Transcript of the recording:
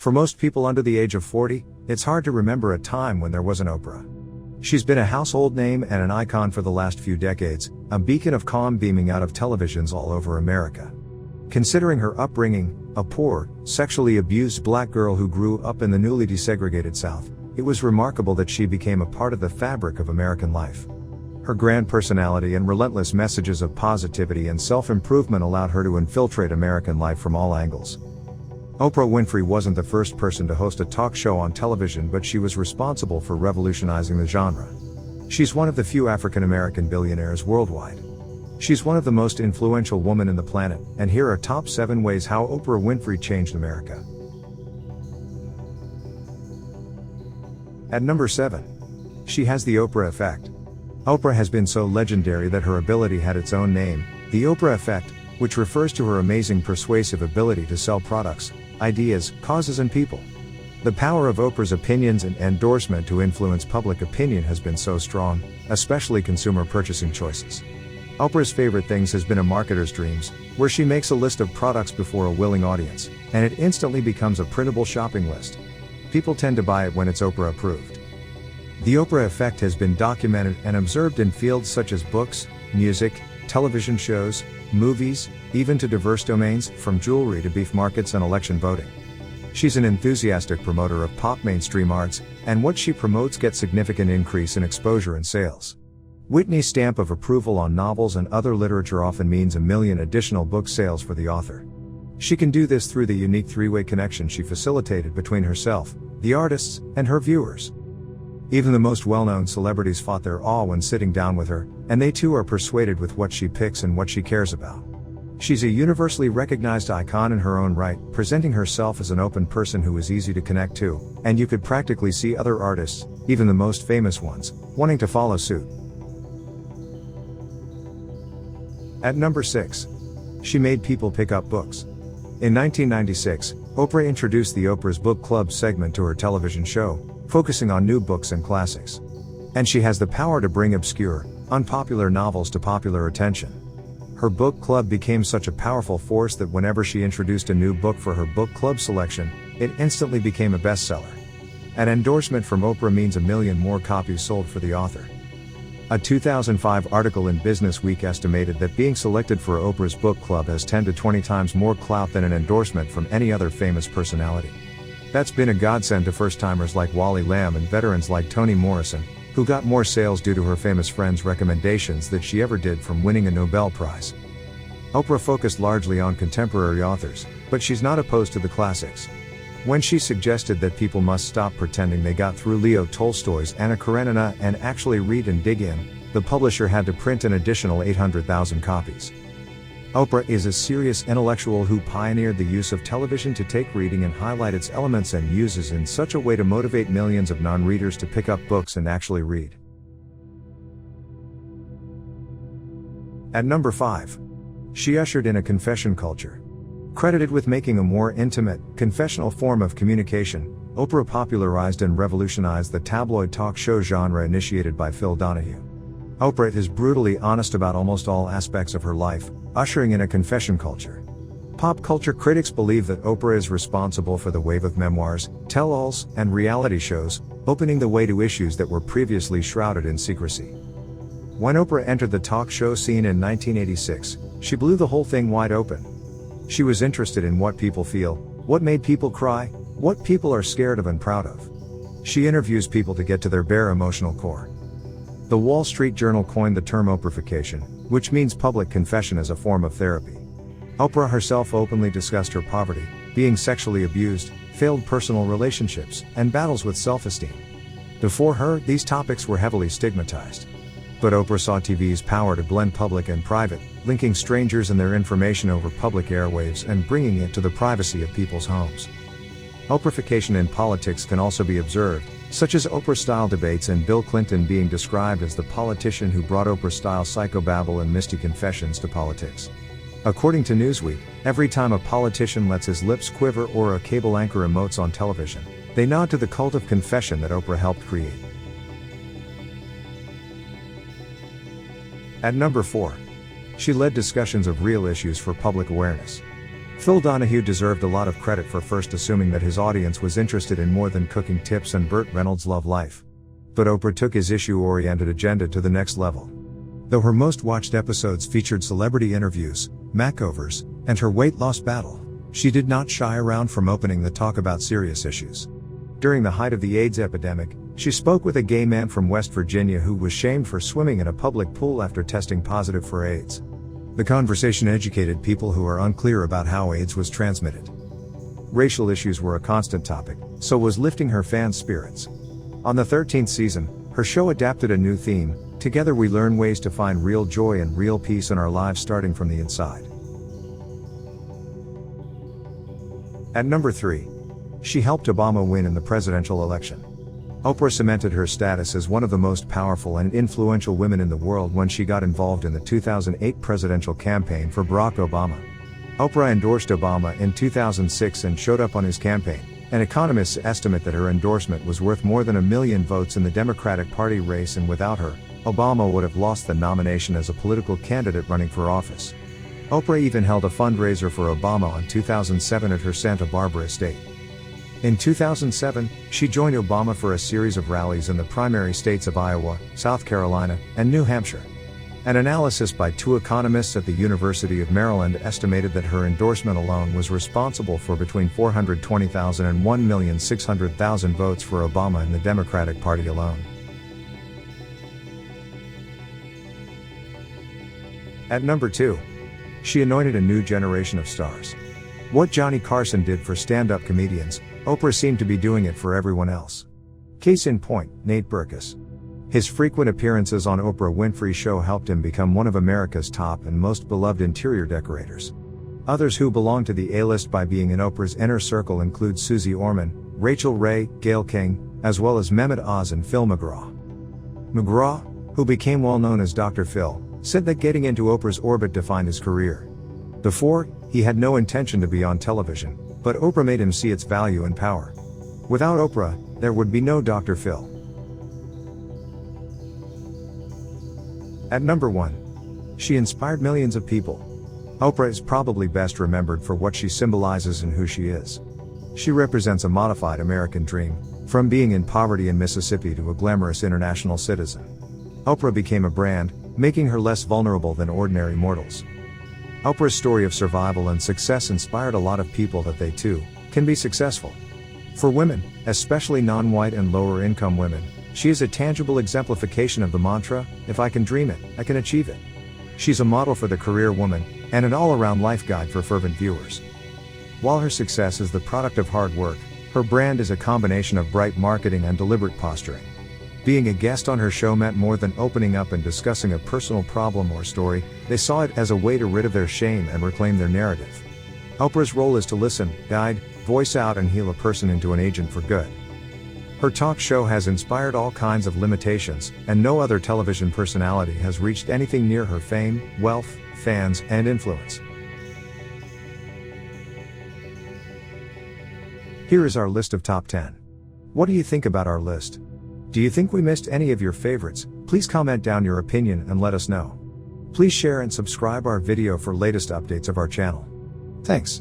For most people under the age of 40, it's hard to remember a time when there wasn't Oprah. She's been a household name and an icon for the last few decades, a beacon of calm beaming out of televisions all over America. Considering her upbringing, a poor, sexually abused black girl who grew up in the newly desegregated South, it was remarkable that she became a part of the fabric of American life. Her grand personality and relentless messages of positivity and self-improvement allowed her to infiltrate American life from all angles. Oprah Winfrey wasn't the first person to host a talk show on television, but she was responsible for revolutionizing the genre. She's one of the few African American billionaires worldwide. She's one of the most influential women in the planet, and here are top 7 ways how Oprah Winfrey changed America. At number 7. She has the Oprah effect. Oprah has been so legendary that her ability had its own name, the Oprah effect, which refers to her amazing persuasive ability to sell products, ideas, causes and people. The power of Oprah's opinions and endorsement to influence public opinion has been so strong, especially consumer purchasing choices. Oprah's favorite things has been a marketer's dreams, where she makes a list of products before a willing audience, and it instantly becomes a printable shopping list. People tend to buy it when it's Oprah approved. The Oprah effect has been documented and observed in fields such as books, music, television shows, movies, even to diverse domains, from jewelry to beef markets and election voting. She's an enthusiastic promoter of pop mainstream arts, and what she promotes gets significant increase in exposure and sales. Whitney's stamp of approval on novels and other literature often means 1 million additional book sales for the author. She can do this through the unique 3-way connection she facilitated between herself, the artists, and her viewers. Even the most well-known celebrities fought their awe when sitting down with her, and they too are persuaded with what she picks and what she cares about. She's a universally recognized icon in her own right, presenting herself as an open person who is easy to connect to, and you could practically see other artists, even the most famous ones, wanting to follow suit. At number 6. She made people pick up books. In 1996, Oprah introduced the Oprah's Book Club segment to her television show, focusing on new books and classics. And she has the power to bring obscure, unpopular novels to popular attention. Her book club became such a powerful force that whenever she introduced a new book for her book club selection, it instantly became a bestseller. An endorsement from Oprah means 1 million more copies sold for the author. A 2005 article in Business Week estimated that being selected for Oprah's book club has 10 to 20 times more clout than an endorsement from any other famous personality. That's been a godsend to first-timers like Wally Lamb and veterans like Toni Morrison, who got more sales due to her famous friends' recommendations than she ever did from winning a Nobel Prize. Oprah focused largely on contemporary authors, but she's not opposed to the classics. When she suggested that people must stop pretending they got through Leo Tolstoy's Anna Karenina and actually read and dig in, the publisher had to print an additional 800,000 copies. Oprah is a serious intellectual who pioneered the use of television to take reading and highlight its elements and uses in such a way to motivate millions of non-readers to pick up books and actually read. At number 5. She ushered in a confession culture. Credited with making a more intimate, confessional form of communication, Oprah popularized and revolutionized the tabloid talk show genre initiated by Phil Donahue. Oprah is brutally honest about almost all aspects of her life, ushering in a confession culture. Pop culture critics believe that Oprah is responsible for the wave of memoirs, tell-alls, and reality shows, opening the way to issues that were previously shrouded in secrecy. When Oprah entered the talk show scene in 1986, she blew the whole thing wide open. She was interested in what people feel, what made people cry, what people are scared of and proud of. She interviews people to get to their bare emotional core. The Wall Street Journal coined the term Oprahfication, which means public confession as a form of therapy. Oprah herself openly discussed her poverty, being sexually abused, failed personal relationships, and battles with self-esteem. Before her, these topics were heavily stigmatized. But Oprah saw TV's power to blend public and private, linking strangers and their information over public airwaves and bringing it to the privacy of people's homes. Oprahfication in politics can also be observed, such as Oprah-style debates and Bill Clinton being described as the politician who brought Oprah-style psychobabble and misty confessions to politics. According to Newsweek, every time a politician lets his lips quiver or a cable anchor emotes on television, they nod to the cult of confession that Oprah helped create. At number 4. She led discussions of real issues for public awareness. Phil Donahue deserved a lot of credit for first assuming that his audience was interested in more than cooking tips and Burt Reynolds' love life. But Oprah took his issue-oriented agenda to the next level. Though her most watched episodes featured celebrity interviews, makeovers, and her weight loss battle, she did not shy around from opening the talk about serious issues. During the height of the AIDS epidemic, she spoke with a gay man from West Virginia who was shamed for swimming in a public pool after testing positive for AIDS. The conversation educated people who are unclear about how AIDS was transmitted. Racial issues were a constant topic, so was lifting her fans' spirits. On the 13th season, her show adapted a new theme: Together we learn ways to find real joy and real peace in our lives starting from the inside. At number 3. She helped Obama win in the presidential election. Oprah cemented her status as one of the most powerful and influential women in the world when she got involved in the 2008 presidential campaign for Barack Obama. Oprah endorsed Obama in 2006 and showed up on his campaign. An economist's estimate that her endorsement was worth more than 1 million votes in the Democratic Party race, and without her, Obama would have lost the nomination as a political candidate running for office. Oprah even held a fundraiser for Obama in 2007 at her Santa Barbara estate. In 2007, she joined Obama for a series of rallies in the primary states of Iowa, South Carolina, and New Hampshire. An analysis by 2 economists at the University of Maryland estimated that her endorsement alone was responsible for between 420,000 and 1,600,000 votes for Obama in the Democratic Party alone. At number 2. She anointed a new generation of stars. What Johnny Carson did for stand-up comedians, Oprah seemed to be doing it for everyone else. Case in point, Nate Berkus. His frequent appearances on Oprah Winfrey Show helped him become one of America's top and most beloved interior decorators. Others who belong to the A-list by being in Oprah's inner circle include Susie Orman, Rachel Ray, Gayle King, as well as Mehmet Oz and Phil McGraw. McGraw, who became well known as Dr. Phil, said that getting into Oprah's orbit defined his career. Before, he had no intention to be on television, but Oprah made him see its value and power. Without Oprah, there would be no Dr. Phil. At number 1. She inspired millions of people. Oprah is probably best remembered for what she symbolizes and who she is. She represents a modified American dream, from being in poverty in Mississippi to a glamorous international citizen. Oprah became a brand, making her less vulnerable than ordinary mortals. Oprah's story of survival and success inspired a lot of people that they too can be successful. For women, especially non-white and lower-income women, she is a tangible exemplification of the mantra, if I can dream it, I can achieve it. She's a model for the career woman, and an all-around life guide for fervent viewers. While her success is the product of hard work, her brand is a combination of bright marketing and deliberate posturing. Being a guest on her show meant more than opening up and discussing a personal problem or story. They saw it as a way to rid of their shame and reclaim their narrative. Oprah's role is to listen, guide, voice out and heal a person into an agent for good. Her talk show has inspired all kinds of limitations, and no other television personality has reached anything near her fame, wealth, fans, and influence. Here is our list of top 10. What do you think about our list? Do you think we missed any of your favorites? Please comment down your opinion and let us know. Please share and subscribe our video for latest updates of our channel. Thanks.